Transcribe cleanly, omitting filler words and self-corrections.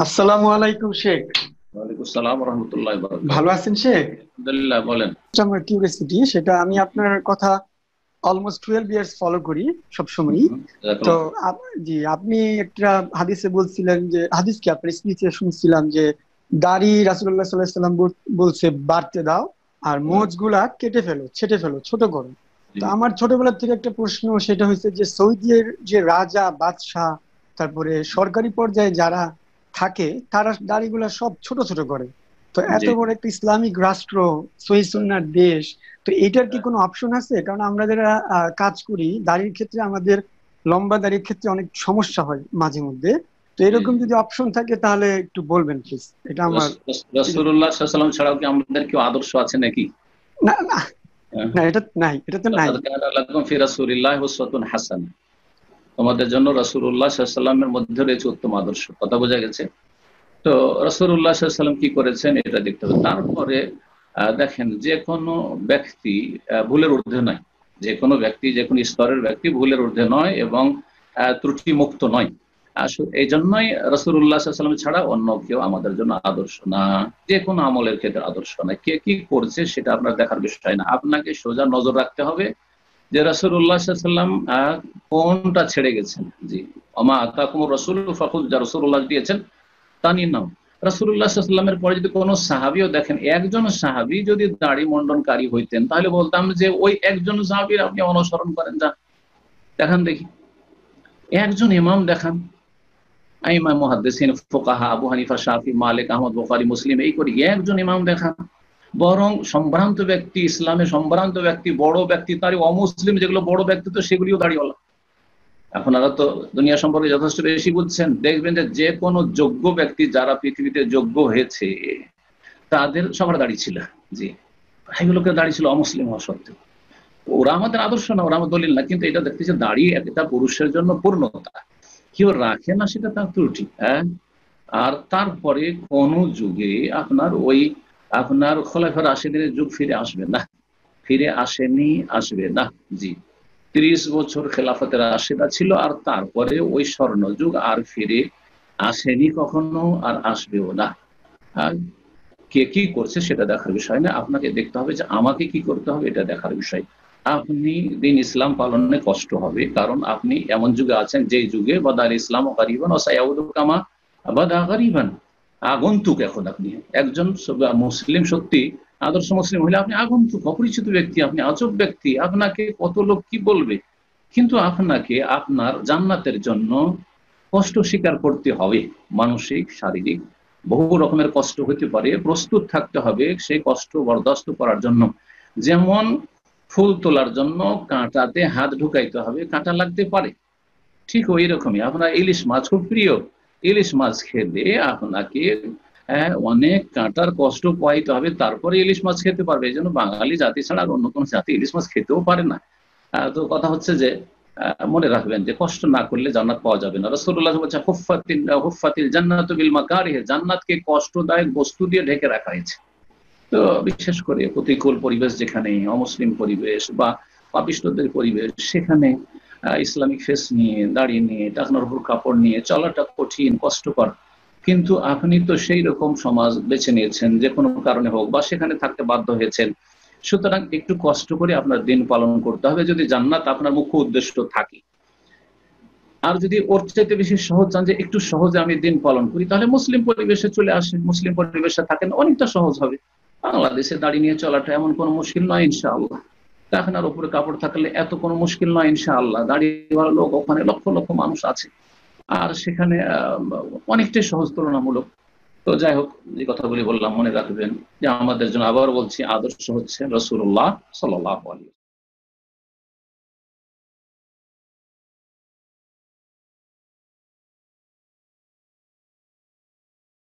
আসসালামু আলাইকুম শেখ। ওয়ালাইকুম আসসালাম ওয়া রাহমাতুল্লাহি ওয়া ভালো বারাকাতুহু। আছেন শেখ? আলহামদুলিল্লাহ, বলেন। আমার কিউরিয়াসিটি সেটা আমি আপনার কথা অলমোস্ট 12 ইয়ার্স ফলো করি সবসময়ই। তো জাযাকাল্লাহ খাইর। জি, আপনি একটা হাদিসে বলছিলেন, যে হাদিস কি আপনার স্পিচে শুনছিলাম, যে দাড়ি রাসূলুল্লাহ সাল্লাল্লাহু আলাইহি সাল্লাম বলছে বাড়তে দাও, আর মোজ গুলা কেটে ফেলো, ছেটে ফেলো, ছোট করো। জি। তো আমার ছোটবেলা থেকে একটা প্রশ্ন, সেটা হচ্ছে যে সৌদির যে রাজা বাদশাহ, তারপরে সরকারি পর্যায়ে যারা থাকে, তারা দাড়িগুলা সব ছোট ছোট করে। তো এত জি। বড় একটা ইসলামিক রাষ্ট্র, সহিহ সুন্নাহর দেশ, তো এটার কি কোনো অপশন আছে? কারণ আমরা যারা কাজ করি দাড়ির ক্ষেত্রে, আমাদের লম্বা দাড়ির ক্ষেত্রে অনেক সমস্যা হয় মাঝে মধ্যে। তো জি। এরকম যদি অপশন থাকে তাহলে একটু বলবেন প্লিজ, এটা আমার। রাসূলুল্লাহ সাল্লাল্লাহু আলাইহি ওয়াসাল্লাম ছাড়াও কি আমাদের কেউ আদর্শ আছে নাকি? না না, হ্যাঁ? না এটা নাই, এটা তো নাই। লাকাদ কানা লাকুম ফি রাসূলিল্লাহি উসওয়াতুন হাসানাহ। তোমাদের জন্য রাসূলুল্লাহ সাল্লাল্লাহু আলাইহি ওয়াসাল্লামের মধ্যে রয়েছে উত্তম আদর্শ। কথা বোঝা গেছে? তো রাসূলুল্লাহ সাল্লাল্লাহু আলাইহি ওয়াসাল্লাম কি করেছেন এটা দেখতে হবে। তারপরে দেখেন, যে কোনো ব্যক্তি ভুলের ঊর্ধ্বে নয়। যে কোনো ব্যক্তি, যে কোনো স্তরের ব্যক্তি ভুলের ঊর্ধ্বে নয় এবং ত্রুটি মুক্ত নয়। এই জন্যই রাসূলুল্লাহ সাল্লাল্লাহু আলাইহি ওয়াসাল্লাম ছাড়া অন্য কেউ আমাদের জন্য আদর্শ না। যে কোনো আমলের ক্ষেত্রে আদর্শ না। কে কি করছে সেটা আপনার দেখার বিষয় না। আপনাকে সোজা নজর রাখতে হবে যে রাসূলুল্লাহ সাল্লাল্লাহু আলাইহি ওয়াসাল্লাম কোনটা ছেড়ে গেছেন। জি। ওমা আতাকুমুর রাসূলু ফাখুযু, যা রাসূলুল্লাহ দিয়েছেন তা নিয়ে নাও। রাসূলুল্লাহ সাল্লাল্লাহু আলাইহি ওয়াসাল্লামের পরে যদি কোনো সাহাবীও দেখেন, একজন সাহাবী যদি দাড়ি মন্ডনকারী হইতেন, তাহলে বলতাম যে ওই একজন সাহাবীর আপনি অনুসরণ করেন, যান দেখান দেখি। একজন ইমাম দেখান, আইমা মুহাদ্দিসিন ফুকাহা আবু হানিফা, শাফি, মালিক, আহমদ, বুখারী, মুসলিম, এই করে একজন ইমাম দেখান। বরং সম্ভ্রান্ত ব্যক্তি, ইসলামে সম্ভ্রান্ত ব্যক্তি, বড় ব্যক্তি, তারই অমুসলিম যেগুলো বড় ব্যক্তি, তো সেগুলিও দাড়িওয়ালা। আপনারা তো দুনিয়া সম্পর্কে যথেষ্ট বেশি বুঝছেন, দেখবেন যে যে কোনো যোগ্য ব্যক্তি যারা পৃথিবীতে যোগ্য হয়েছে, তাদের সবার দাড়ি ছিল। জি। এগুলোকে দাড়ি ছিল অমুসলিম হওয়া সত্ত্বেও। ওরা আমাদের আদর্শ না, ওরা আমার দলিল না, কিন্তু এটা দেখতেছে দাড়ি একটা পুরুষের জন্য পূর্ণতা। কেউ রাখে না, সেটা তার ত্রুটি। হ্যাঁ। আর তারপরে কোন যুগে আপনার খোলাফায়ে রাশিদিনের যুগ ফিরে আসবে না, ফিরে আসেনি, আসবে না। জি। 30 বছর খেলাফতে রাশিদা ছিল, আর তারপরে ওই স্বর্ণ যুগ আর ফিরে আসেনি কখনো, আর আসবেও না। আর কে কি করছে সেটা দেখার বিষয় না, আপনাকে দেখতে হবে যে আমাকে কি করতে হবে, এটা দেখার বিষয়। আপনি দিন ইসলাম পালনে কষ্ট হবে, কারণ আপনি এমন যুগে আছেন যে যুগে বাদাল ইসলাম গারিবান ও সায়াউদু কামা বাদা গারিবান। আগন্তুক এখন আপনি একজন মুসলিম, সত্যি আদর্শ মুসলিম হলে আপনি আগন্তুক, অপরিচিত ব্যক্তি, আপনি আজব ব্যক্তি, আপনাকে কত লোক কি বলবে। কিন্তু আপনাকে আপনার জান্নাতের জন্য কষ্ট স্বীকার করতে হবে, মানসিক, শারীরিক, বহু রকমের কষ্ট হতে পারে, প্রস্তুত থাকতে হবে সেই কষ্ট বরদাস্ত করার জন্য। যেমন ফুল তোলার জন্য কাঁটাতে হাত ঢুকাইতে হবে, কাঁটা লাগতে পারে, ঠিক ওই রকমই আপনার ইলিশ মাছ খুব প্রিয়, ইলিশ মাছ খেলে আপনাকে অনেক কাঁটার কষ্ট পোহাইতে হবে, তারপরে ইলিশ মাছ খেতে পারবে। এই জন্য বাঙালি জাতি ছাড়া আর অন্য কোনো জাতি ইলিশ মাছ খেতেও পারে না। তো কথা হচ্ছে যে মনে রাখবেন যে কষ্ট না করলে জান্নাত পাওয়া যাবে না। রাসূলুল্লাহ বলেছেন হুফফাতিল জান্নাতু বিল মাকারিহ, জান্নাতকে কষ্টদায়ক বস্তু দিয়ে ঢেকে রাখা হয়েছে। তো বিশেষ করে প্রতিকূল পরিবেশ, যেখানে অমুসলিম পরিবেশ বা পাপিষ্টদের পরিবেশ, সেখানে ইসলামিক ফেস নিয়ে, দাঁড়িয়ে নিয়ে, টাকনোর উপর কাপড় নিয়ে চলাটা কঠিন, কষ্টকর। কিন্তু আপনি তো সেই রকম সমাজ বেছে নিয়েছেন, যে কোনো কারণে হোক, বা সেখানে থাকতে বাধ্য হয়েছেন। সুতরাং একটু কষ্ট করে আপনার দিন পালন করতে হবে, যদি জান্নাত আপনার মুখ্য উদ্দেশ্য থাকে। আর যদি ওর চাইতে বেশি সহজ চান, যে একটু সহজে আমি দিন পালন করি, তাহলে মুসলিম পরিবেশে চলে আসেন, মুসলিম পরিবেশে থাকেন, অনেকটা সহজ হবে। বাংলাদেশে দাঁড়িয়ে নিয়ে চলাটা এমন কোনো মুশকিল নয় ইনশাআল্লাহ। টাকনার উপরে কাপড় থাকলে এত কোনো মুশকিল নয় ইনশাআল্লাহ। দাঁড়িয়ে লোক ওখানে লক্ষ লক্ষ মানুষ আছে, আর সেখানে অনেকটাই সহজ তুলনামূলক। তো যাই হোক, যে কথাগুলি বললাম মনে রাখবেন, যে আমাদের জন্য, আবার বলছি, আদর্শ হচ্ছে রাসূলুল্লাহ সাল্লাল্লাহু আলাইহি ওয়াসাল্লাম।